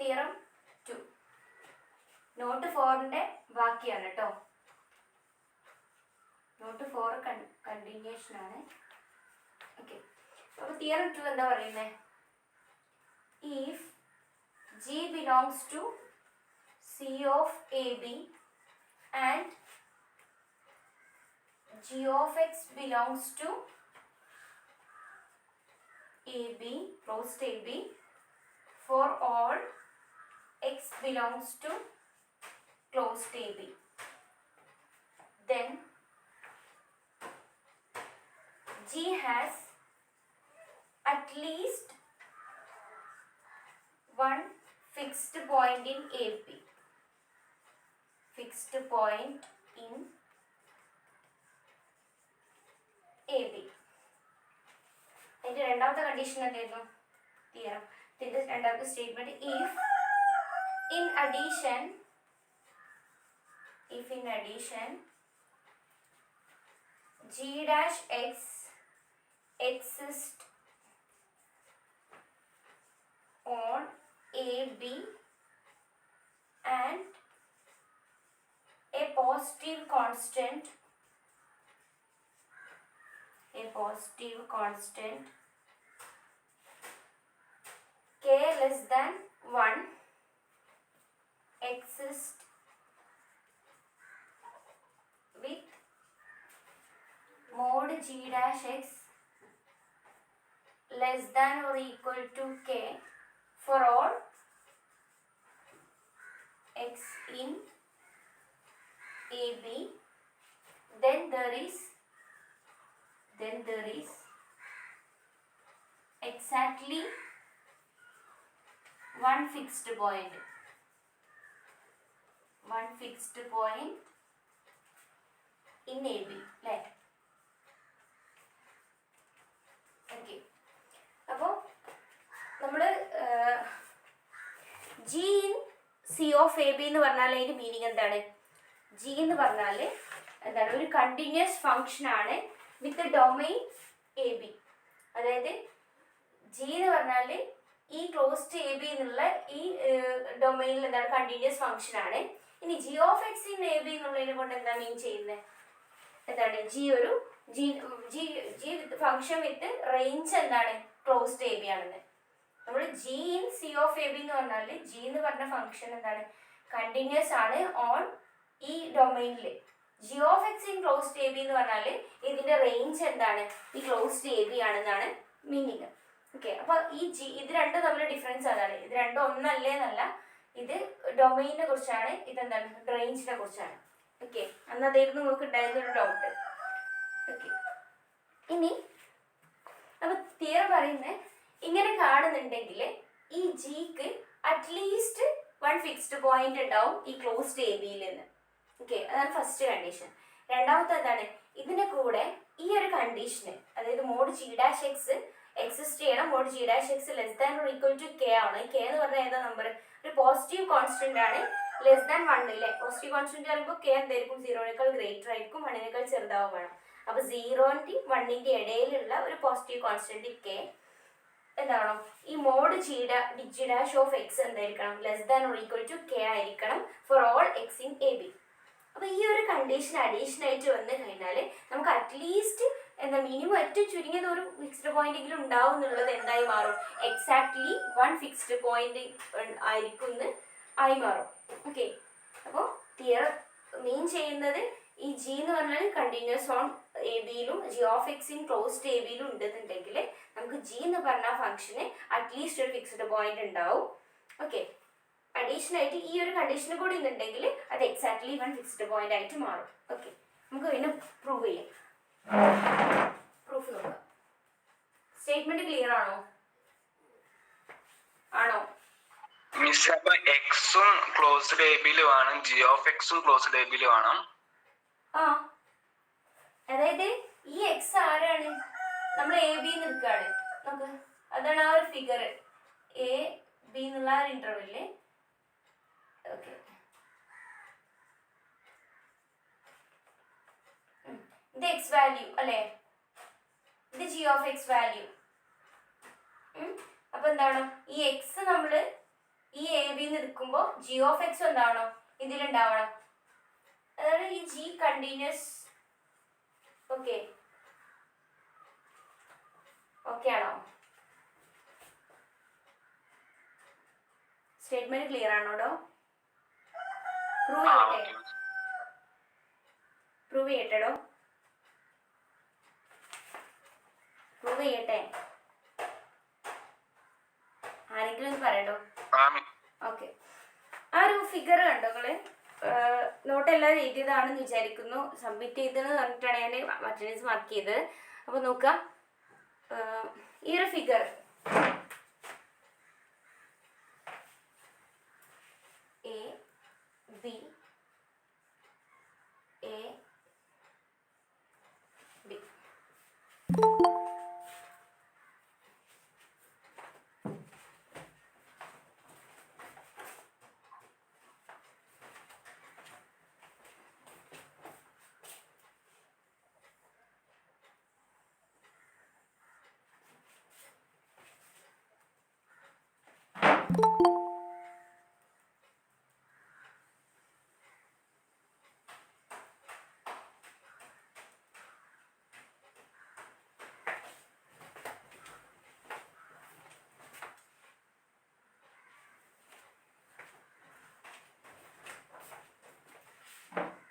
Theorem 2 not 4ന്റെ ബാക്കിയാണ് കേട്ടോ. Not 4 continuation ആണ്. ഓക്കെ, അപ്പോൾ തിയറം 2 എന്താ പറയുന്നത്? If G belongs to C of AB and G of X belongs to AB, closed AB, for all X belongs to closed AB, then G has at least one fixed point in AB. Fixed point in AB. അതിൻ്റെ രണ്ടാമത്തെ condition എന്തായിരുന്നു? Theorem. ഇതിൻ്റെ രണ്ടാമത്തെ statement if in addition G dash X exists on AB and a positive constant k less than 1 exists with mod G dash X less than or equal to k for all X in AB, then there is exactly one fixed point in AB, right? Okay, അപ്പോൾ നമ്മൾ G in C of AB എന്ന് പറഞ്ഞാൽ അതിൻ്റെ meaning എന്താണ്? G എന്ന് പറഞ്ഞാൽ എന്താണ്? ഒരു കണ്ടിന്യൂസ് ഫംഗ്ഷൻ ആണ് വിത്ത് ഡൊമൈൻ എ ബി. അതായത് G എന്ന് പറഞ്ഞാൽ ഈ ക്ലോസ്ഡ് എ ബി എന്നുള്ള ഈ ഡൊമൈനിൽ എന്താണ്? കണ്ടിന്യൂസ് ഫംഗ്ഷൻ ആണ്. ഇനി G of X in A B എന്നുള്ളതിനെ കൊണ്ട് എന്താ മീൻ ചെയ്യുന്നത്? എന്താണ്? G ഫംഗ്ഷൻ വിത്ത് റേഞ്ച് എന്താണ്? ക്ലോസ്ഡ് എ ബി ആണെന്ന്. നമ്മൾ G in C of A B എന്ന് പറഞ്ഞാൽ G എന്ന് പറഞ്ഞ ഫംഗ്ഷൻ എന്താണ്? കണ്ടിന്യൂസ് ആണ് ഓൺ ഈ ഡൊമൈനിൽ. G of X in closed A B എന്ന് പറഞ്ഞാൽ ഇതിന്റെ റേഞ്ച് എന്താണ്? ഈ ക്ലോസ്ഡ് എ ബി ആണെന്നാണ് മീനിങ്. ഓക്കെ, അപ്പോൾ ഇത് രണ്ടും തമ്മിൽ ഡിഫറൻസ് അതാണ്. ഇത് രണ്ടും ഒന്നല്ലേ എന്നല്ല, ഇത് ഡൊമൈനിനെ കുറിച്ചാണ്, ഇതെന്താണ്? റേഞ്ചിനെ കുറിച്ചാണ്. ഓക്കെ, അന്ന് അതായിരുന്നു നമുക്ക് ഉണ്ടായിരുന്ന ഒരു ഡൗട്ട്. ഓക്കെ, ഇനി അപ്പോൾ തിയറി പറയുന്നത് ഇങ്ങനെ കാണുന്നുണ്ടെങ്കിൽ ഈ ജിക്ക് അറ്റ്ലീസ്റ്റ് വൺ ഫിക്സ്ഡ് പോയിന്റ് ഉണ്ടാവും ഈ ക്ലോസ്ഡ് എ ബിയിൽ നിന്ന്. ഓക്കെ, അതാണ് ഫസ്റ്റ് കണ്ടീഷൻ. രണ്ടാമത്തെ എന്താണ്? ഇതിൻ്റെ കൂടെ ഈ ഒരു കണ്ടീഷന്, അതായത് mod G dash X exist ചെയ്യണം. Mod G dash X less than or equal to K ആണ്. കെ എന്ന് പറഞ്ഞാൽ ഏതാ നമ്പർ? ഒരു പോസിറ്റീവ് കോൺസ്റ്റന്റ് ആണ്. ലെസ് ദാൻ 1 അല്ലേ? പോസിറ്റീവ് കോൺസ്റ്റന്റ് പറയുമ്പോൾ കെ എന്തായിരിക്കും? 0നേക്കാൾ ഗ്രേറ്റർ ആയിരിക്കും, 1നേക്കാൾ ചെറുതാവും വേണം. അപ്പോൾ 0ൻ്റെയും 1ൻ്റെയും ഇടയിലുള്ള ഒരു പോസിറ്റീവ് കോൺസ്റ്റന്റ് കെ എന്താണോ? ഈ mod G dash of X എന്തായിരിക്കണം? Less than or equal to K ആയിരിക്കണം for all X in A B. അപ്പോൾ ഈ ഒരു കണ്ടീഷൻ അഡീഷൻ ആയിട്ട് വന്നു കഴിഞ്ഞാൽ നമുക്ക് അറ്റ്ലീസ്റ്റ് എന്താ മിനിമം ഏറ്റവും ചുരുങ്ങിയത് ഒരു ഫിക്സ്ഡ് പോയിന്റ് എങ്കിലും ഉണ്ടാവും എന്നുള്ളത് എന്തായി മാറും? എക്സാക്ട്ലി വൺ ഫിക്സ്ഡ് പോയിന്റ് ആയിരിക്കും എന്ന് ആയി മാറും. ഓക്കെ, അപ്പോൾ തിയർ മീൻ ചെയ്യുന്നത് ഈ G എന്ന് പറഞ്ഞാൽ കണ്ടിന്യൂസ് ഓൺ എ ബിയിലും G of X in closed A ബിയിലും ഉണ്ടെന്നുണ്ടെങ്കിൽ നമുക്ക് G എന്ന് പറഞ്ഞ ഫംഗ്ഷന് അറ്റ്ലീസ്റ്റ് ഒരു ഫിക്സ്ഡ് പോയിന്റ് ഉണ്ടാവും. ഓക്കെ, അഡീഷൻ ആയിട്ട് ഈ ഒരു കണ്ടീഷന് കൂടി ഉണ്ടെങ്കിൽ അത് എക്സാക്ട്ലി വൺ ഫിക്സ്ഡ് പോയിന്റ് ആയിട്ട് മാറും. ഓക്കെ, നമുക്ക് പിന്നെ പ്രൂവ് ചെയ്യാം. പ്രൂഫ് നോക്കാം. സ്റ്റേറ്റ്മെന്റ് ക്ലിയർ ആണോ? മിസ്, അപ്പൊ എക്സും ക്ലോസ്ഡ് എ ബിയിലും ആണ്, G of X closed A ബിയിലും ആണ്. അതായത് ഈ എക്സ് ആരാണ്? നമ്മൾ എ ബി നിൽക്കുകയാണ്. നോക്ക്, അതാണ് ആ ഒരു ഫിഗർ എ ബി എന്നുള്ള ആ ഒരു ഇന്റർവെല്ലില്. ഓക്കെ, ഇത് എക്സ് വാല്യൂ അല്ലേ? ഇത് G of X വാല്യൂ. അപ്പൊ എന്താണ്? ഈ എക്സ് നമ്മൾ ഈ എ ബി എന്ന് എടുക്കുമ്പോൾ ജി ഓഫ് എക്സ് എന്താവണം, ഇതിലുണ്ടാവണം. അതാണ് ഈ ജി കണ്ടിന്യൂസ്. ഓക്കെ, ഓക്കെ ആണോ? സ്റ്റേറ്റ്മെന്റ് ക്ലിയർ ആണോടോ? പ്രൂവ് ചെയ്യട്ടെ, പ്രൂവ് ചെയ്യട്ടെടോ, പ്രൂവ് ചെയ്യട്ടെ. ആരെങ്കിലും ഒന്ന് പറയട്ടോ. ഓക്കെ, ആ ഒരു ഫിഗർ കണ്ടോ നിങ്ങള്? നോട്ട് എല്ലാവരും എഴുതിയതാണെന്ന് വിചാരിക്കുന്നു. സബ്മിറ്റ് ചെയ്തെന്ന് പറഞ്ഞിട്ടാണ് ഞാൻ അറ്റൻഡൻസ് മാർക്ക് ചെയ്തത്. അപ്പോൾ നോക്കാം, ഈ ഒരു figure A B A B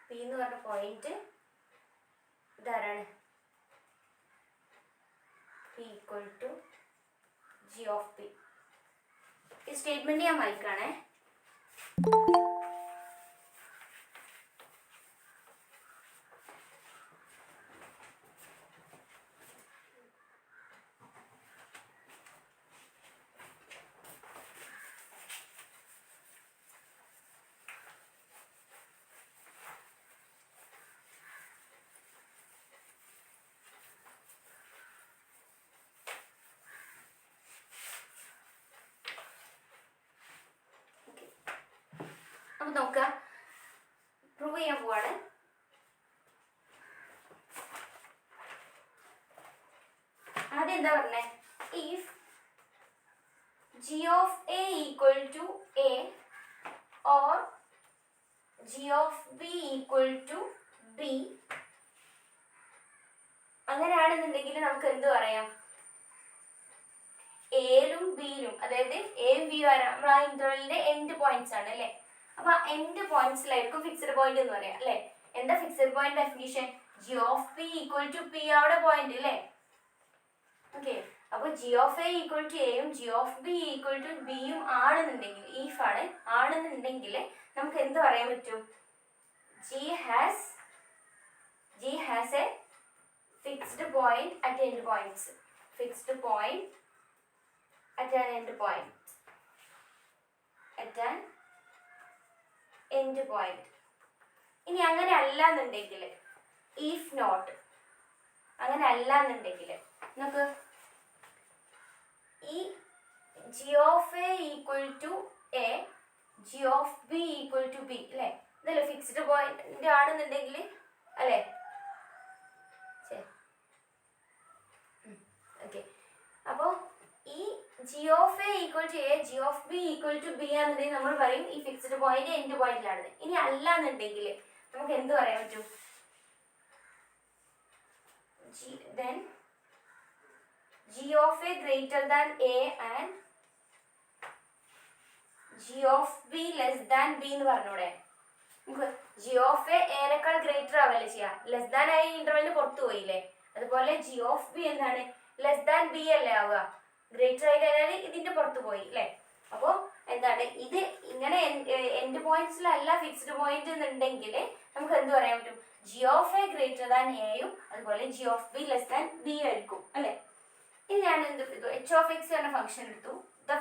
P എന്ന് പറഞ്ഞ പോയിന്റ് ഇതാരാണ്? P equal to G of P. ഈ സ്റ്റേറ്റ്മെന്റ് ഞാൻ വായിക്കാണേ. അപ്പൊ നോക്കാം, പ്രൂവ് ചെയ്യാൻ പോവാണ്. ആദ്യം എന്താ പറഞ്ഞേ? If G of A equal to A or G of B equal to B, അങ്ങനെയാണെന്നുണ്ടെങ്കിൽ നമുക്ക് എന്ത് പറയാം? എയിലും ബിയിലും, അതായത് എയും ബിയും ആരാ? നമ്മൾ ആ ഇന്റർവെല്ലിന്റെ എൻഡ് പോയിന്റ്സ് ആണ് അല്ലേ? അപ്പൊ എൻഡ് പോയിന്റ്സിലായിരിക്കും ഫിക്സഡ് പോയിന്റ് എന്ന് പറയാം അല്ലെ? എന്താ fixed point definition? G of P equal to P അവിടെ പോയിന്റ് അല്ലേ? ഓക്കെ, അപ്പൊ G of A equal to എയും G of B equal to ബിയും ആണെന്നുണ്ടെങ്കിൽ, ഈഫ് ആണ് ആണെന്നുണ്ടെങ്കിൽ നമുക്ക് എന്ത് പറയാൻ പറ്റും? G has a fixed point at end points. Fixed point at an end point. At an end point. ഇനി അങ്ങനെ അല്ലാന്നുണ്ടെങ്കിൽ, if not, അങ്ങനെ അല്ലാന്നുണ്ടെങ്കിൽ നമുക്ക് ഈ G of A equal to A, G of B equal to B അല്ലേ? ഇതല്ലേ fixed point ആണെന്നുണ്ടെങ്കിൽ അല്ലേ? ഓക്കെ, അപ്പോൾ ഈ G of A equal to A, G of B equal to B ആണെന്നുണ്ടെങ്കിൽ നമ്മൾ പറയും ഈ ഫിക്സ്ഡ് പോയിന്റ് എൻഡ് പോയിന്റിലാണ്. ഇനി അല്ലാന്നുണ്ടെങ്കിൽ നമുക്ക് എന്ത് പറയാൻ പറ്റും? then g of a greater than a and g of b less than b എന്ന് പറഞ്ഞൂടെ? നമുക്ക് g of a നേക്കാൾ ഗ്രേറ്റർ ആവല്ലേ ചെയ്യാ? ലെസ് ദാൻ ആയി ഇന്റർവെല്ലിന് പുറത്തു പോയില്ലേ? അതുപോലെ g of b എന്താണ്? ലെസ് ദാൻ b അല്ലേ ആവുക? ഗ്രേറ്റർ ആയി കഴിഞ്ഞാൽ ഇതിന്റെ പുറത്ത് പോയി അല്ലേ? അപ്പോൾ എന്താണ് ഇത്? ഇങ്ങനെ എൻഡ് പോയിന്റ്സിലല്ല ഫിക്സ്ഡ് പോയിന്റ് എന്നുണ്ടെങ്കിൽ നമുക്ക് എന്ത് പറയാൻ പറ്റും? G of A greater than എയും അതുപോലെ G of B less than B ആയിരിക്കും അല്ലേ? ഇനി ഞാൻ എന്ത് എടുത്തു? എച്ച് ഓഫ് എക്സ് എന്ന ഫംഗ്ഷൻ എടുത്തു. The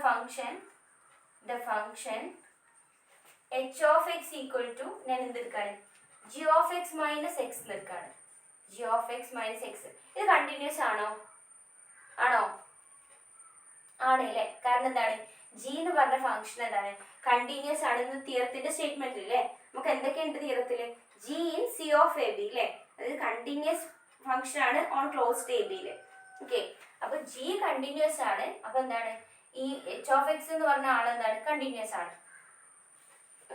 function H of X equal to ഞാൻ എന്തെടുക്കാണ്? G of X minus X എടുക്കാണ്. G of X minus X. ഇത് കണ്ടിന്യൂസ് ആണോ? ആണല്ലേ? കാരണം എന്താണ്? ജി എന്ന് പറഞ്ഞ ഫംഗ്ഷൻ എന്താണ്? കണ്ടിന്യൂസ് ആണെന്ന് തിയറത്തിന്റെ സ്റ്റേറ്റ്മെന്റ് അല്ലേ? നമുക്ക് എന്തൊക്കെയുണ്ട് തിയറത്തില്? G in C of A B അല്ലേ? അതായത് കണ്ടിന്യൂസ് ഫംഗ്ഷൻ ആണ് ഓൺ ക്ലോസ്ഡ് എ ബിയില്. ഓക്കെ, അപ്പൊ ജി കണ്ടിന്യൂസ് ആണ്. അപ്പൊ എന്താണ്? ഈ എച്ച് ഓഫ് എക്സ് എന്ന് പറഞ്ഞ ആളെന്താണ് കണ്ടിന്യൂസ് ആണ്.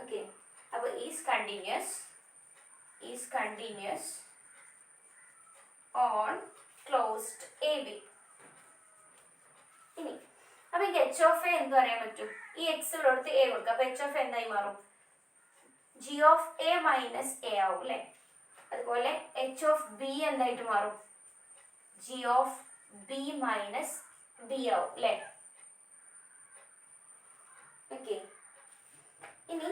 ഓക്കെ, അപ്പോൾ is continuous on closed A B. ഇനി അപ്പൊ ഈ എച്ച് ഓഫ് എ എന്ത് പറയാൻ പറ്റും? ഈ എക്സ് ഉള്ളിടത്ത് എ കൊടുക്കുക. അപ്പൊ എച്ച് ഓഫ് എ എന്തായി മാറും? G of A minus A ആവും അല്ലെ. അതുപോലെ എച്ച് ഓഫ് ബി എന്തായിട്ട് മാറും? G of B minus B ആവും അല്ലെ. ഓക്കെ, ഇനി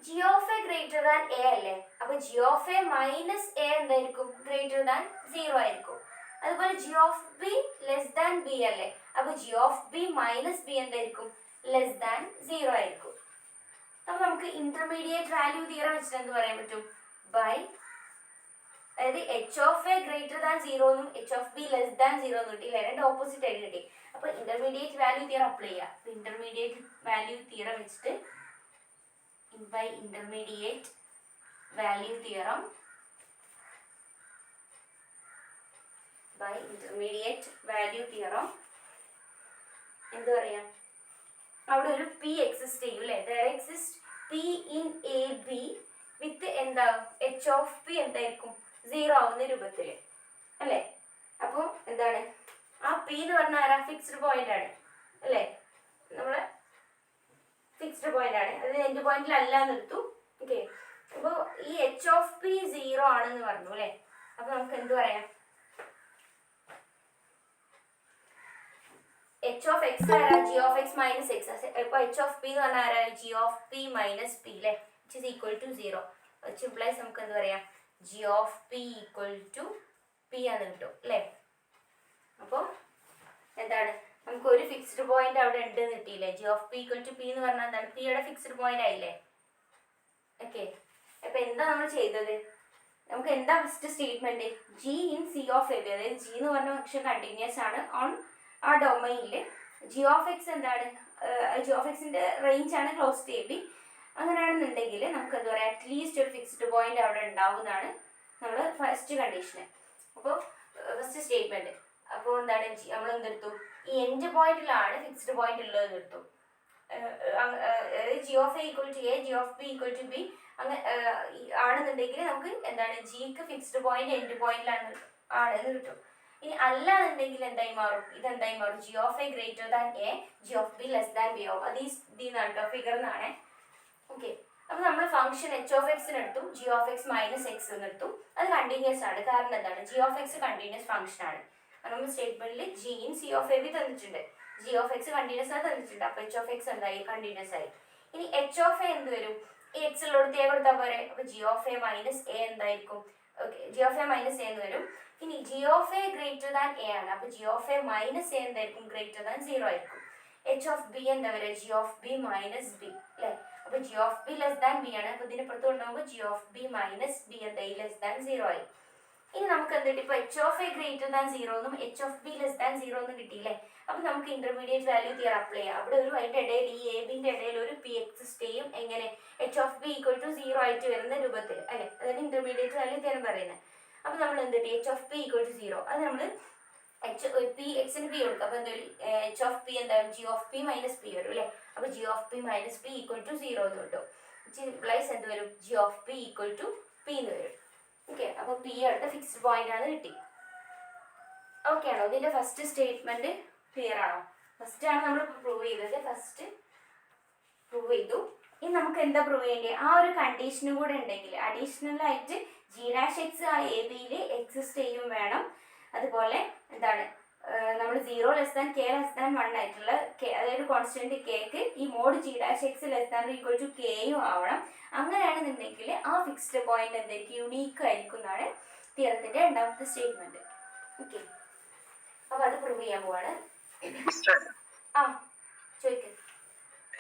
G of A greater than A അല്ലേ, അപ്പൊ G of A minus A എന്തായിരിക്കും? ഗ്രേറ്റർ ദാൻ 0 ആയിരിക്കും. അതുപോലെ G of B less than B അല്ലേ, അപ്പൊ G of B minus B എന്തായിരിക്കും? ലെസ് ദാൻ 0 ആയിരിക്കും. അപ്പൊ നമുക്ക് ഇന്റർമീഡിയറ്റ് വാല്യൂ തിയറം വെച്ചിട്ട് എന്ത് പറയാൻ പറ്റും? ബൈ, അതായത് H of A greater than 0 എന്നും H of B less than 0 എന്ന് കിട്ടിയില്ല, രണ്ട് ഓപ്പോസിറ്റ് ആയിട്ട് കിട്ടി. അപ്പൊ ഇന്റർമീഡിയറ്റ് വാല്യൂ തിയറം അപ്ലൈ ചെയ്യുക. അപ്പൊ ഇന്റർമീഡിയറ്റ് വാല്യൂ തിയറം വെച്ചിട്ട് by intermediate value theorem എന്ത് പറയാ? അവിടെ ഒരു പി എക്സിസ്റ്റ് ചെയ്യും അല്ലേ. there exists p in a b with എന്താ എച്ച് ഓഫ് പി എന്തായിരിക്കും? 0 ആവുന്ന രൂപത്തിൽ അല്ലേ. അപ്പോൾ എന്താണ് ആ പി എന്ന് പറഞ്ഞാൽ ആരാ? ഫിക്സ്ഡ് പോയിന്റ് ആണ് അല്ലേ, നമ്മളെ ഫിക്സ്ഡ് പോയിന്റ് ആണ്. അത് എൻഡ് പോയിന്റിൽ അല്ല എന്ന് എടുത്തു. ഓക്കെ, അപ്പോൾ ഈ എച്ച് ഓഫ് പി 0 ആണെന്ന് പറഞ്ഞു അല്ലേ. അപ്പൊ നമുക്ക് എന്ത് പറയാം? എച്ച് ഓഫ് എക്സ് ആരാ? G of X minus X. ഇപ്പൊ എച്ച് ഓഫ് പി എന്ന് പറഞ്ഞാൽ ആരാ? G of P minus P അല്ലേ, which is equal to 0. Implies നമുക്ക് എന്ത് പറയാം? G of P equal to P ആണെന്ന് കിട്ടും അല്ലേ. അപ്പോൾ എന്താണ് നമുക്ക് ഒരു ഫിക്സ്ഡ് പോയിന്റ് അവിടെ ഉണ്ട് എന്ന് കിട്ടിയില്ലേ. G of P equal to P എന്ന് പറഞ്ഞാൽ എന്താണ്? പിയുടെ ഫിക്സ്ഡ് പോയിന്റ് ആയില്ലേ. ഓക്കെ, അപ്പൊ എന്താ നമ്മൾ ചെയ്തത്? നമുക്ക് എന്താ first statement? G in C of A B, അതായത് ജി എന്ന് പറഞ്ഞ ഫംഗ്ഷൻ കണ്ടിന്യൂസ് ആണ് ഓൺ ആ ഡൊമൈനിൽ. ജി ഓഫ് എക്സ് എന്താണ്? ജി ഓഫ് എക്സിന്റെ റേഞ്ച് ആണ് ക്ലോസ്ഡ് എ ബി. അങ്ങനെയാണെന്നുണ്ടെങ്കിൽ നമുക്ക് എന്താ പറയുക? അറ്റ്ലീസ്റ്റ് ഒരു ഫിക്സ്ഡ് പോയിന്റ് അവിടെ ഉണ്ടാവുന്നതാണ് നമ്മൾ ഫസ്റ്റ് കണ്ടീഷന്. അപ്പോൾ ഫസ്റ്റ് സ്റ്റേറ്റ്മെന്റ്. അപ്പോൾ എന്താണ്? നമ്മൾ എന്തെടുത്തു? ഈ എൻഡ് പോയിന്റിലാണ് ഫിക്സ്ഡ് പോയിന്റ് ഉള്ളത് എടുത്തു. G of A equal to A, G of B equal to B അങ്ങനെ ആണെന്നുണ്ടെങ്കിൽ നമുക്ക് എന്താണ്? ജിക്ക് ഫിക്സ്ഡ് പോയിന്റ് എൻഡ് പോയിന്റിലാണ് ആണെന്ന് കിട്ടും. ഇനി അല്ല എന്നുണ്ടെങ്കിൽ എന്തായി മാറും? ഇതെന്തായി മാറും? G of A greater than A, G of B less than B ആവും. അത് ഇതിന്നാണ് കേട്ടോ, ഫിഗർ എന്നാണ്. ഓക്കെ, അപ്പൊ നമ്മൾ ഫംഗ്ഷൻ എച്ച് ഓഫ് എക്സിന് എടുത്തു, G of X minus X എന്ന് എടുത്തു. അത് കണ്ടിന്യൂസ് ആണ്. കാരണം എന്താണ്? G of X continuous function ആണ്. നമ്മൾ സ്റ്റേറ്റ്മെന്റിൽ G in C of A B തന്നിട്ടുണ്ട്, ജി ഓഫ് എക്സ് കണ്ടിന്യൂസ് ആയി തന്നിട്ടുണ്ട്. അപ്പൊ എച്ച് ഓഫ് എക്സ് എന്തായി? കണ്ടിന്യൂസ് ആയി. ഇനി എച്ച് ഓഫ് എ എന്ത് വരും? ഈ എക്സ് ഉള്ളടത്ത് എ കൊടുത്താൽ പോരെ. അപ്പൊ G of A minus A എന്തായിരിക്കും? Okay, G of A minus A എന്ന് വരും. ഇനി G of A greater than A ആണ്. അപ്പൊ G of A minus A എന്തായിരിക്കും? ഗ്രേറ്റർ ദാൻ 0 ആയിരിക്കും. എച്ച് ഓഫ് ബി എന്താ വരെ? G of B minus B അല്ലെ. അപ്പൊ G of B less than B ആണ്. അപ്പൊ ഇതിന് പുറത്ത് കൊണ്ടുപോകുമ്പോൾ G of B minus B എന്തായി? ലെസ് ദാൻ 0 ആയി. ഇനി നമുക്ക് എന്തിട്ട് ഇപ്പൊ H of A greater than 0 എന്നും H of B less than 0 എന്നും കിട്ടിയില്ലേ. അപ്പൊ നമുക്ക് ഇന്റർമീഡിയറ്റ് വാല്യൂ തിയറം അപ്ലൈ ചെയ്യാം. അവിടെ ഒരു അതിന്റെ ഇടയിൽ ഈ എ ബിന്റെ ഇടയിൽ ഒരു പി എക്സിസ്റ്റ് ചെയ്യും. എങ്ങനെ? H of B equal to 0 ആയിട്ട് വരുന്ന രൂപത്തിൽ അല്ലെ. അതായത് ഇന്റർമീഡിയറ്റ് വാല്യൂ തിയറം പറയുന്നത്. അപ്പൊ നമ്മൾ എന്തിട്ട് H of P equal to 0, അത് നമ്മൾ പി എക്സിന് പി കൊടുക്കുക. അപ്പൊ എന്തായാലും എച്ച് ഓഫ് പി എന്തായാലും G of P minus P വരും അല്ലെ. അപ്പൊ G of P minus P equal to 0 എന്ന് കിട്ടും. ഇംപ്ലൈസ് എന്ത് വരും? G of P equal to P എന്ന് വരും. ഓക്കെ, അപ്പൊ പി അടുത്ത ഫിക്സ്ഡ് പോയിന്റ് ആണ് കിട്ടി. ഓക്കെ ആണോ? ഇതിന്റെ ഫസ്റ്റ് സ്റ്റേറ്റ്മെന്റ് ക്ലിയർ ആണോ? ഫസ്റ്റ് ആണ് നമ്മൾ പ്രൂവ് ചെയ്തത്. ഫസ്റ്റ് പ്രൂവ് ചെയ്തു. ഇനി നമുക്ക് എന്താ പ്രൂവ് ചെയ്യേണ്ടത്? ആ ഒരു കണ്ടീഷനും കൂടെ ഉണ്ടെങ്കിൽ അഡീഷണൽ ആയിട്ട് ജി ഡാഷ് എക്സ് ആ എ ബിയിൽ എക്സിസ്റ്റ് ചെയ്യും വേണം. അതുപോലെ എന്താണ് നമ്മൾ 0 less than K less than 1 ആയിട്ടുള്ള കെ, അതായത് കോൺസ്റ്റന്റ് കെക്ക് ഈ mod G dash X less than equal to കെയും ആവണം. അങ്ങനെയാണെന്നുണ്ടെങ്കിൽ ആ ഫിക്സ്ഡ് പോയിന്റ് എന്തായിരിക്കും? യുണീക്ക് ആയിരിക്കും എന്നാണ് തിയറത്തിന്റെ രണ്ടാമത്തെ സ്റ്റേറ്റ്മെന്റ്. ഓക്കെ, അപ്പൊ അത് പ്രൂവ് ചെയ്യാൻ പോവാണ്. ആ ചോദിക്ക.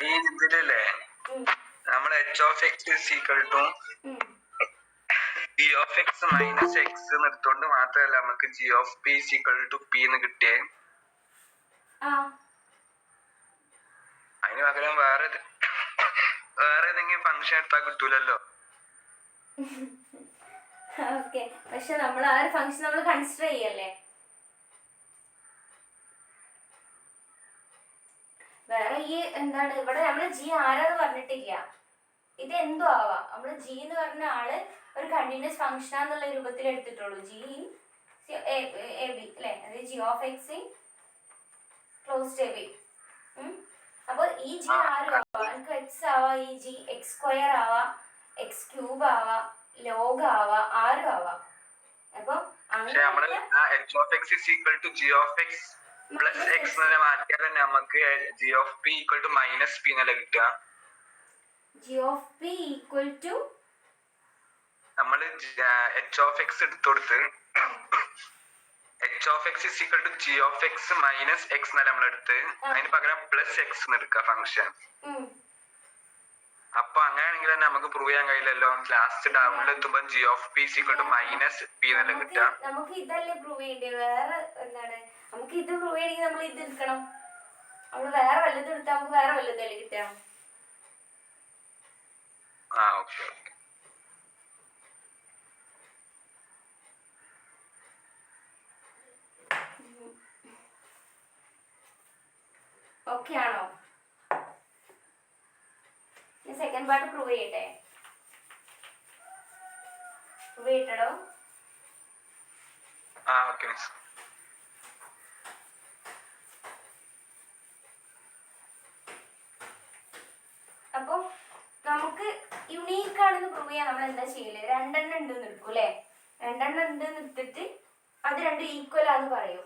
ഈ ഇതിലല്ലേ നമ്മൾ H of X is equal to G of X minus X എടുത്തോണ്ട് മാത്രമല്ല നമുക്ക് G of P is equal to P എന്ന് കിട്ടിയേ. അതിന് പകരം വേറെ ഏതെങ്കിലും ഫംഗ്ഷൻ എടുത്താൽ കിട്ടൂലല്ലോ. ഓക്കെ, പക്ഷെ നമ്മൾ ആ ഒരു ഫംഗ്ഷൻ നമ്മൾ കൺസിഡർ ചെയ്യല്ലേ. വേറെ ഈ എന്താണ് ഇവിടെ നമ്മൾ ജി ആരാന്ന് പറഞ്ഞിട്ടില്ല. ഇത് എന്തോ ആവാം. നമ്മൾ ജി എന്ന് പറഞ്ഞ ആള് ഒരു കണ്ടിന്യൂസ് ഫംഗ്ഷനാന്നുള്ള രൂപത്തിൽ എടുത്തിട്ടുള്ളൂ. ജി ഇൻ എ ബി അല്ലേ, അതായത് G of X in closed A B. അപ്പോൾ ഈ ജി ആരും ആവാം. എനിക്ക് എക്സ് ആവാം, ഈ ജി എക്സ് സ്ക്വയർ ആവാം, എക്സ് ക്യൂബ് ആവാം, ലോഗ് ആവാം, ആരും ആവാം. അപ്പം പക്ഷെ നമ്മള് h of x is equal to g of x plus x എന്ന് മാറ്റിയാൽ നമുക്ക് g of p equal to minus p എന്നല്ല കിട്ടുക. g of p equal to നമ്മള് h of x എടുത്തുകൊടുത്ത് h of x is equal to g of x minus x എന്നല്ല നമ്മൾ എടുത്ത്, അതിന് പകരം പ്ലസ് x എന്ന് എടുക്കുക ഫംഗ്ഷൻ. അപ്പൊ അങ്ങനെയാണെങ്കിൽ തന്നെ നമുക്ക് പ്രൂവ് ചെയ്യാൻ കഴിയില്ലല്ലോ. ലാസ്റ്റ് ഡൗണിൽ എത്തുമ്പോൾ g of p is equal to minus p എന്നല്ല കിട്ടുക. നമുക്ക് ഇതല്ലേ പ്രൂവ് ചെയ്യേണ്ടത്, വേറെ എന്താണ്. നമുക്ക് ഇത് പ്രൂവ് ചെയ്യണമെങ്കിൽ നമ്മൾ ഇത് എടുക്കണം. നമ്മൾ വേറെ വല്ലതും എടുത്താൽ നമുക്ക് വേറെ വല്ലതല്ലേ കിട്ടുക. Okay okay. ഓക്കെ ആണോ? സെക്കൻഡ് പാർട്ട് പ്രൂവ് ചെയ്യട്ടെ. പ്രൂവ് ചെയ്യട്ടോ. ഓക്കെ. അപ്പോൾ നമുക്ക് യുണീക്ക് ആണെന്ന് പ്രൂവ് ചെയ്യാൻ നമ്മൾ എന്താ ചെയ്യല്? രണ്ടെണ്ണം ഉണ്ടെന്ന് എടുക്കും അല്ലേ. രണ്ടെണ്ണം ഉണ്ടെന്ന് എടുത്തിട്ട് അത് രണ്ടും ഈക്വൽ ആണെന്ന് പറയും.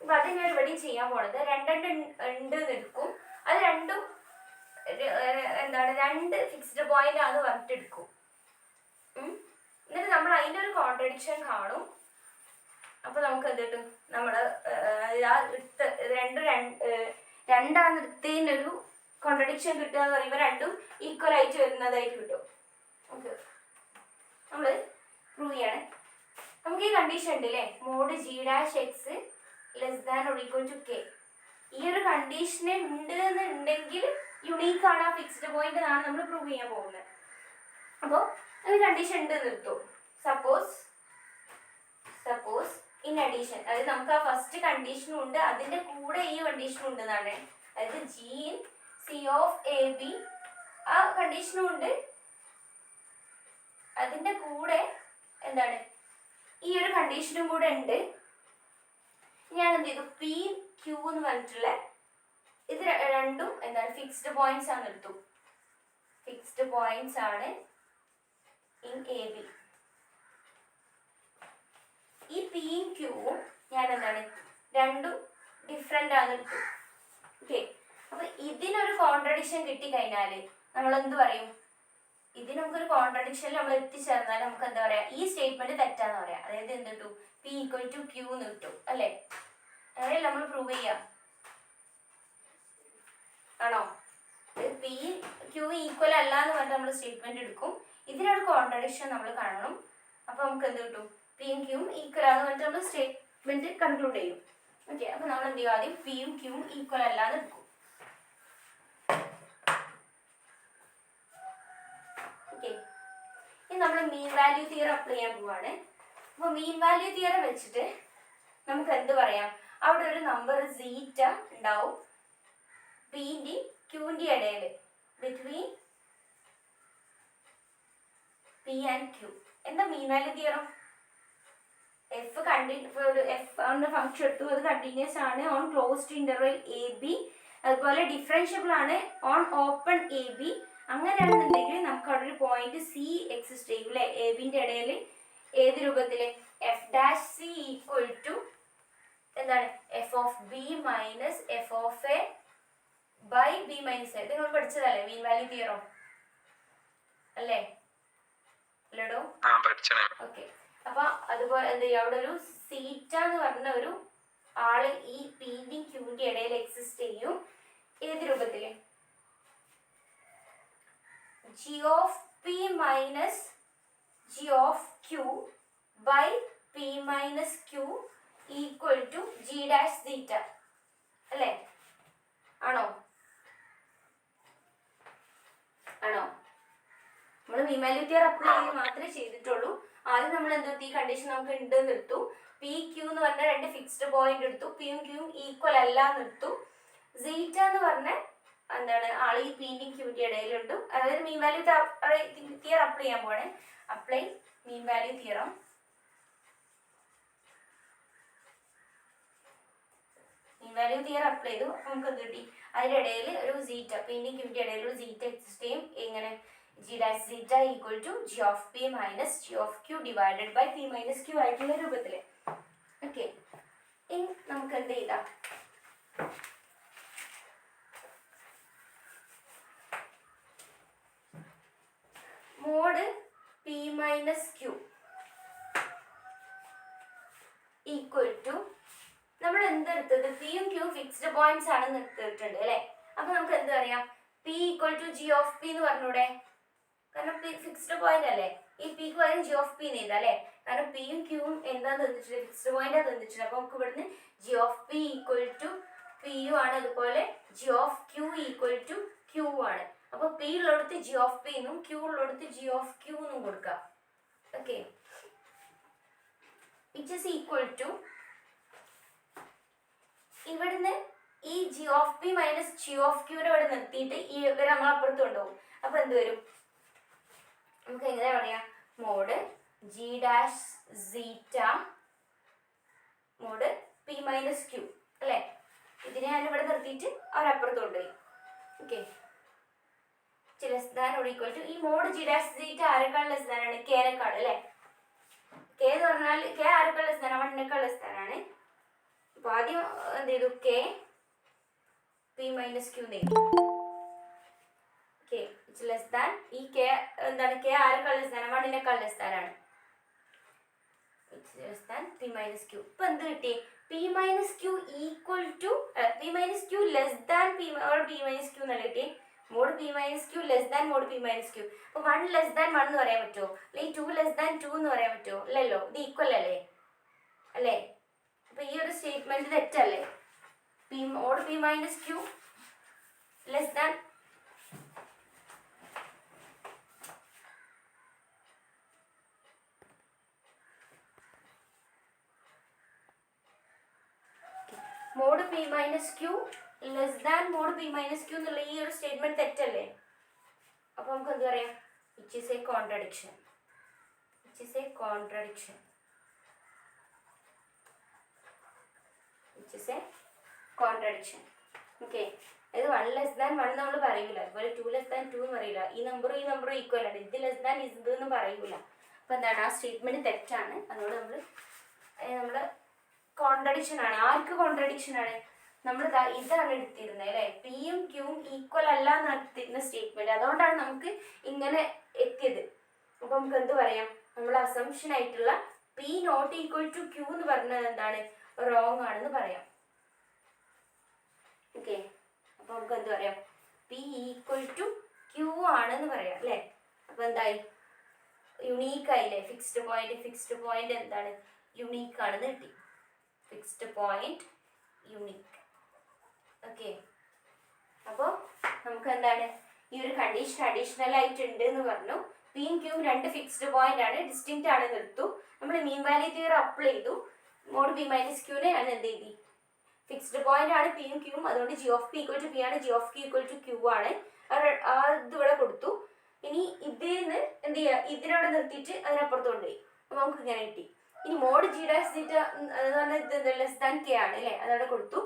അപ്പൊ അത് ഞാൻ ഇവിടെയും ചെയ്യാൻ പോണത്. രണ്ടെണ്ണം ഉണ്ട് എന്ന് എടുക്കും, അത് രണ്ടും എന്താണ് രണ്ട് ഫിക്സ്ഡ് പോയിന്റ് ആണെന്ന് പറഞ്ഞിട്ട് എടുക്കും. എന്നിട്ട് നമ്മൾ അതിൻ്റെ ഒരു കോൺട്രഡിക്ഷൻ കാണും. അപ്പൊ നമുക്ക് എന്ത് കിട്ടും? നമ്മള് രണ്ടാന്ന് എടുത്തതിനൊരു കോൺട്രഡിക്ഷൻ കിട്ടുക എന്ന് പറയുമ്പോൾ രണ്ടും ഈക്വൽ ആയിട്ട് വരുന്നതായിട്ട് കിട്ടും. ഓക്കെ, നമ്മള് പ്രൂവ് ചെയ്യാണ്. നമുക്ക് ഈ കണ്ടീഷൻ ഉണ്ട് അല്ലേ, mod G dash X less than or equal to K. ഈ ഒരു കണ്ടീഷന് ഉണ്ട് എന്നുണ്ടെങ്കിൽ യുണീക്ക് ആണ് ആ ഫിക്സ്ഡ് പോയിന്റ് എന്നാണ് നമ്മൾ പ്രൂവ് ചെയ്യാൻ പോകുന്നത്. അപ്പോൾ ഒരു കണ്ടീഷൻ ഉണ്ട് നിർത്തും. സപ്പോസ് ഇൻ അഡീഷൻ, അതായത് നമുക്ക് ആ ഫസ്റ്റ് കണ്ടീഷനും ഉണ്ട്, അതിന്റെ കൂടെ ഈ കണ്ടീഷനും ഉണ്ട് എന്നാണ്. അതായത് G in C of A B ആ കണ്ടീഷനും ഉണ്ട്, അതിന്റെ കൂടെ എന്താണ് ഈ ഒരു കണ്ടീഷനും കൂടെ ഉണ്ട്. ഞാൻ എന്ത് ചെയ്തു? പി ക്യൂ എന്ന് പറഞ്ഞിട്ടുള്ള ഇത് രണ്ടും എന്താണ് ഫിക്സ്ഡ് പോയിന്റ്സ് ആണ് എടുത്തു. ഫിക്സ്ഡ് പോയിന്റ്സ് ആണ് ഇൻ എ ബി. ഈ പിയും ക്യൂവും ഞാൻ എന്താണ് രണ്ടും ഡിഫറെൻ്റ് ആണ് എടുത്തു. ഓക്കെ, അപ്പൊ ഇതിനൊരു കോൺട്രഡിക്ഷൻ കിട്ടിക്കഴിഞ്ഞാൽ നമ്മൾ എന്ത് പറയും? ഇതിന് നമുക്കൊരു കോൺട്രഡിക്ഷനിൽ നമ്മൾ എത്തിച്ചേർന്നാൽ നമുക്ക് എന്താ പറയാ? ഈ സ്റ്റേറ്റ്മെന്റ് തെറ്റാന്ന് പറയാം. അതായത് എന്ത് കിട്ടും? പി ഈക്വൽ ടു ക്യൂ എന്ന് കിട്ടും അല്ലേ? അങ്ങനെയല്ല നമ്മൾ പ്രൂവ് ചെയ്യാം. ആണോ? പി ക്യൂ ഈക്വൽ അല്ല എന്ന് പറഞ്ഞിട്ട് നമ്മൾ സ്റ്റേറ്റ്മെന്റ് എടുക്കും. ഇതിനൊരു കോൺട്രഡിക്ഷൻ നമ്മൾ കാണണം. അപ്പൊ നമുക്ക് എന്ത് കിട്ടും? പിയും ക്യൂവും ഈക്വൽ ആണെന്ന് പറഞ്ഞിട്ട് നമ്മൾ സ്റ്റേറ്റ്മെന്റ് കൺക്ലൂഡ് ചെയ്യും. ഓക്കെ, അപ്പൊ നമ്മൾ എന്ത് ചെയ്യും? ആദ്യം പിയും ക്യൂവും ഈക്വൽ അല്ലാന്ന് എടുക്കും. ഓക്കെ, ഇനി നമ്മൾ മീൻ വാല്യൂ തിയറം അപ്ലൈ ചെയ്യാൻ പോവാണ്. അപ്പോൾ മീൻ വാല്യൂ തിയറം വെച്ചിട്ട് നമുക്ക് എന്ത് പറയാം? അവിടെ ഒരു നമ്പർ സീറ്റ ഉണ്ടാവും പിന്റെ ക്യൂവിന്റെ ഇടയിൽ, ബിറ്റ്വീൻ പി ആൻഡ് ക്യൂ. എന്താ mean value theorem? F function എടുത്തു, അത് കണ്ടിന്യൂസ് ആണ് on closed interval A B, അതുപോലെ ഡിഫറൻഷ്യബിൾ ആണ് ഓൺ ഓപ്പൺ എ ബി. അങ്ങനെയാണെന്നുണ്ടെങ്കിൽ നമുക്ക് അവിടെ ഒരു പോയിന്റ് സി എക്സിസ്റ്റ് ചെയ്യും അല്ലെ, എ ബിന്റെ ഇടയിൽ. ഏത് രൂപത്തില്? F dash C equal to എന്താണ്? F of B minus F of A by B minus A. ഇത് നിങ്ങൾ പഠിച്ചതല്ലേ മീൻ വാല്യൂ തിയറം അല്ലേ? അല്ലടോ? ഓക്കെ, അപ്പൊ അതുപോലെ എന്ത് ചെയ്യും? അവിടെ ഒരു സീറ്റ എന്ന് പറഞ്ഞ ഒരു ആള് ഈ പിന്റെയും ക്യൂവിന്റെ ഇടയിൽ എക്സിസ്റ്റ് ചെയ്യും. ഏത് രൂപത്തില്? G of P minus G of Q by P minus Q equal to G dash zeta അല്ലേ? ആണോ? നമ്മൾ മീൻ വാല്യൂ തിയറം അപ്ലൈ ചെയ്ത് മാത്രമേ ചെയ്തിട്ടുള്ളൂ. ആദ്യം നമ്മൾ എന്ത്? ഈ കണ്ടീഷൻ നമുക്ക് ഉണ്ട് എടുത്തു. പി ക്യൂ എന്ന് പറഞ്ഞ രണ്ട് ഫിക്സ്ഡ് പോയിന്റ് എടുത്തു. പിയും ക്യൂവും ഈക്വൽ അല്ല എന്ന് എടുത്തു. സീറ്റ എന്ന് പറഞ്ഞ എന്താണ് ആൾ ഈ പിന്റെയും ക്യൂവിന്റെ ഇടയിലുണ്ട്. അതായത് മീൻ വാല്യൂ തിയറം അപ്ലൈ ചെയ്യാൻ പോണേ. അപ്ലൈ മീൻ വാല്യൂ തിയറം. മീൻ വാല്യൂ തിയറം അപ്ലൈ ചെയ്തു. അപ്പൊ നമുക്ക് എന്ത് കിട്ടി? അതിന്റെ ഇടയിൽ ഒരു സീറ്റ, പിന്റെയും ക്യൂവിന്റെ ഇടയിൽ ഒരു സീറ്റ എക്സിസ്റ്റ് ചെയ്യും. എങ്ങനെ? G dash zeta equal to G of P minus G of Q divided by P minus Q ആയിട്ടുള്ള രൂപത്തില്. ഓക്കെ, ഇനി നമുക്ക് എന്ത് ചെയ്താം? Mod P minus Q equal to, നമ്മൾ എന്തെടുത്തത്? പിയും ക്യൂ ഫിക്സ്ഡ് പോയിന്റ്സ് ആണെന്ന് എടുത്തിട്ടുണ്ട് അല്ലെ. അപ്പൊ നമുക്ക് എന്ത് പറയാം? P equal to G of P എന്ന് പറഞ്ഞൂടെ? കാരണം പി ഫിക്സ്ഡ് പോയിന്റ് അല്ലേ. ഈ പിക്ക് പകരം ജി ഓഫ് പി ചെയ്താ അല്ലെ. കാരണം പിയും ക്യൂവും എന്താന്ന് തന്നിട്ടുണ്ട്? ഫിക്സ്ഡ് പോയിന്റാ തന്നിട്ടുണ്ട്. അപ്പൊ നമുക്ക് ഇവിടുന്ന് G of P equal to P യു ആണ്, അതുപോലെ G of Q equal to Q ആണ്. അപ്പൊ പി ഉള്ളിടത്ത് ജി ഓഫ് പി എന്നും ക്യൂ ഉള്ളിടത്ത് ജി ഓഫ് ക്യൂ എന്നും കൊടുക്കാം. Okay, which is equal to, ഇവിടുന്ന് ഈ G of P minus G of ക്യൂടെ ഇവിടെ നിർത്തിയിട്ട് ഈ ഇവരെ നമ്മൾ അപ്പുറത്ത് കൊണ്ടുപോകും. അപ്പൊ എന്ത് വരും? നമുക്ക് എങ്ങനെ പറയാം? Mod G dash zeta mod P minus Q അല്ലെ. ഇതിനെ ഞാൻ ഇവിടെ നിർത്തിയിട്ട് അവരപ്പുറത്ത് കൊണ്ടുപോയി. Okay, less than or equal to, ഈ മോഡ് ജി ഡാഷ് സീറ്റ ആരെക്കാൾ ലെസ് ദാൻ ആണ്? കെനെക്കാൾ അല്ലെ. കെ എന്ന് പറഞ്ഞാൽ കെ ആരെക്കാൾ ലെസ് ദാൻ? 1 ലെസ് ദാൻ ആണ്. അപ്പൊ ആദ്യം എന്ത് ചെയ്തു? കെ പി മൈനസ് ക്യൂ ചെയ്തു. കെ ലെസ് ദാൻ, ഈ കെ എന്താണ്? കെ ആരെക്കാൾ ലെസ് ദാൻ? 1 ലെസ് ദാൻ ആണ്. Less than P minus Q. ഇപ്പൊ എന്ത് കിട്ടി? P minus Q equal to, P minus Q less than P minus Q എന്നല്ല കിട്ടി. Mod P minus Q less than mod P minus Q. അപ്പൊ 1 less than 1 എന്ന് പറയാൻ പറ്റുമോ? അല്ലെങ്കിൽ 2 ലെസ് ദാൻ 2 എന്ന് പറയാൻ പറ്റുമോ? അല്ലല്ലോ, ഇത് ഈക്വൽ അല്ലേ അല്ലേ. അപ്പൊ ഈ ഒരു സ്റ്റേറ്റ്മെന്റ് തെറ്റല്ലേ? P mod P minus Q less than mod P minus Q less than mod P minus Q എന്നുള്ള ഈ ഒരു സ്റ്റേറ്റ്മെന്റ് തെറ്റല്ലേ? അപ്പൊ നമുക്ക് എന്ത് പറയാം? Which is a contradiction. Which is a contradiction. Which is a contradiction. Okay, അതായത് 1 less than 1 നമ്മൾ പറയൂല, അതുപോലെ 2 ലെസ് ദാൻ 2 എന്ന് പറയില്ല. ഈ നമ്പറും ഈക്വൽ ആണ്. ഇത് ലെസ് ദാൻ ഇത് എന്ന് പറയൂല. അപ്പൊ എന്താണ്? ആ സ്റ്റേറ്റ്മെന്റ് തെറ്റാണ്. അതുകൊണ്ട് നമ്മള് കോൺട്രഡിക്ഷൻ ആണ്. ആർക്ക് കോൺട്രഡിക്ഷൻ ആണ്? നമ്മൾ ഇതാണ് എടുത്തിരുന്നത് അല്ലെ. പിയും ക്യൂവും ഈക്വൽ അല്ല എന്ന് എടുത്തിരുന്ന സ്റ്റേറ്റ്മെന്റ്. അതുകൊണ്ടാണ് നമുക്ക് ഇങ്ങനെ എത്തിയത്. അപ്പൊ നമുക്ക് എന്ത് പറയാം? നമ്മൾ അസംഷൻ ആയിട്ടുള്ള P not equal to Q എന്ന് പറഞ്ഞത് എന്താണ്? റോങ് ആണെന്ന് പറയാം. ഓക്കെ, അപ്പൊ നമുക്ക് എന്ത് പറയാം? പി ഈക്വൽ ടു ക്യൂ ആണെന്ന് പറയാം അല്ലെ. അപ്പൊ എന്തായി? യുണീക്ക് ആയില്ലേ? ഫിക്സ്ഡ് പോയിന്റ് എന്താണ്? യുണീക്ക് ആണെന്ന് കിട്ടി. Fixed point unique. ഓക്കെ, അപ്പോൾ നമുക്ക് എന്താണ്? ഈ ഒരു കണ്ടീഷൻ അഡീഷണൽ ആയിട്ട് ഉണ്ട് എന്ന് പറഞ്ഞു. പിയും ക്യൂവും 2 ഫിക്സ്ഡ് പോയിന്റ് ആണ്, ഡിസ്റ്റിങ്ക്റ്റ് ആണ് എടുത്തു. നമ്മൾ മീൻ വാല്യൂ തിയറി അപ്ലൈ ചെയ്തു. മോഡ് പി മൈനസ് ക്യൂവിനെ ഞാൻ എന്ത് ചെയ്തി? ഫിക്സ്ഡ് പോയിന്റ് ആണ് പിയും ക്യൂവും, അതുകൊണ്ട് G of P equal to P ആണ്, G of Q equal to Q ആണ്. ഇതിവിടെ കൊടുത്തു. ഇനി ഇതിന് എന്ത് ചെയ്യുക? ഇതിനവിടെ നിർത്തിയിട്ട് അതിനപ്പുറത്ത് കൊണ്ടുപോയി. അപ്പൊ നമുക്ക് ഇങ്ങനെ കിട്ടി. ഇനി മോഡ് ജി ഡാഷ് സീറ്റ എന്ന് പറഞ്ഞാൽ ഇത് ലെസ് ദാൻ കെ ആണ് അല്ലേ, അതവിടെ കൊടുത്തു.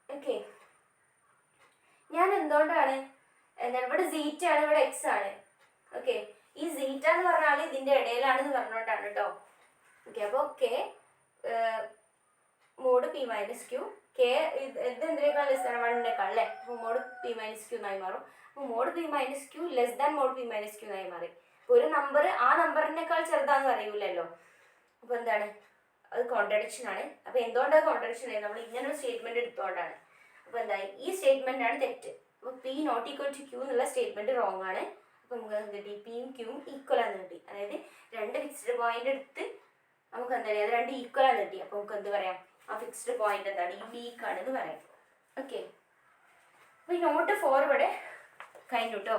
ഓക്കെ, ഞാൻ എന്തുകൊണ്ടാണ് ഇവിടെ സീറ്റ ആണ്, ഇവിടെ എക്സ് ആണ്. ഓക്കെ, ഈ സീറ്റ എന്ന് പറഞ്ഞാൽ ഇതിന്റെ ഇടയിലാണെന്ന് പറഞ്ഞുകൊണ്ടാണ് കേട്ടോ. ഓക്കെ, അപ്പോൾ K mod P minus Q, K ഇത് എന്തിനേക്കാൾ ലെസ് ദാൻ 1 അല്ലേ. അപ്പോൾ മോഡ് പി മൈനസ് ക്യൂ എന്നായി മാറും. അപ്പോൾ mod P minus Q less than mod P minus Q എന്നായി മാറി. ഒരു നമ്പർ ആ നമ്പറിനേക്കാൾ ചെറുതാന്ന് പറയൂലല്ലോ. അപ്പൊ എന്താണ്? അത് കോൺട്രഡിക്ഷൻ ആണ്. അപ്പൊ എന്തുകൊണ്ടാണ് കോൺട്രഡിക്ഷൻ ആയത്? നമ്മൾ ഇങ്ങനെ ഒരു സ്റ്റേറ്റ്മെന്റ് എടുത്തുകൊണ്ടാണ്. അപ്പൊ എന്തായി? ഈ സ്റ്റേറ്റ്മെന്റ് ആണ് തെറ്റ്. അപ്പൊ P not equal to Q എന്നുള്ള സ്റ്റേറ്റ്മെന്റ് റോങ് ആണ്. അപ്പൊ നമുക്ക് എന്ത് കിട്ടി? പിയും ക്യൂവും ഈക്വൽ ആണെന്ന് കിട്ടി. അതായത് 2 ഫിക്സ്ഡ് പോയിന്റ് എടുത്ത് നമുക്ക് എന്താ പറയുക? 2 ഈക്വൽ ആണെന്ന് കിട്ടി. അപ്പൊ നമുക്ക് എന്ത് പറയാം? ആ ഫിക്സ്ഡ് പോയിന്റ് എന്താണ്? യുണീക്ക് ആണെന്ന് പറയാം. ഓക്കെ, അപ്പൊ ഈ നോട്ട് 4 ഇവിടെ കഴിഞ്ഞു കേട്ടോ.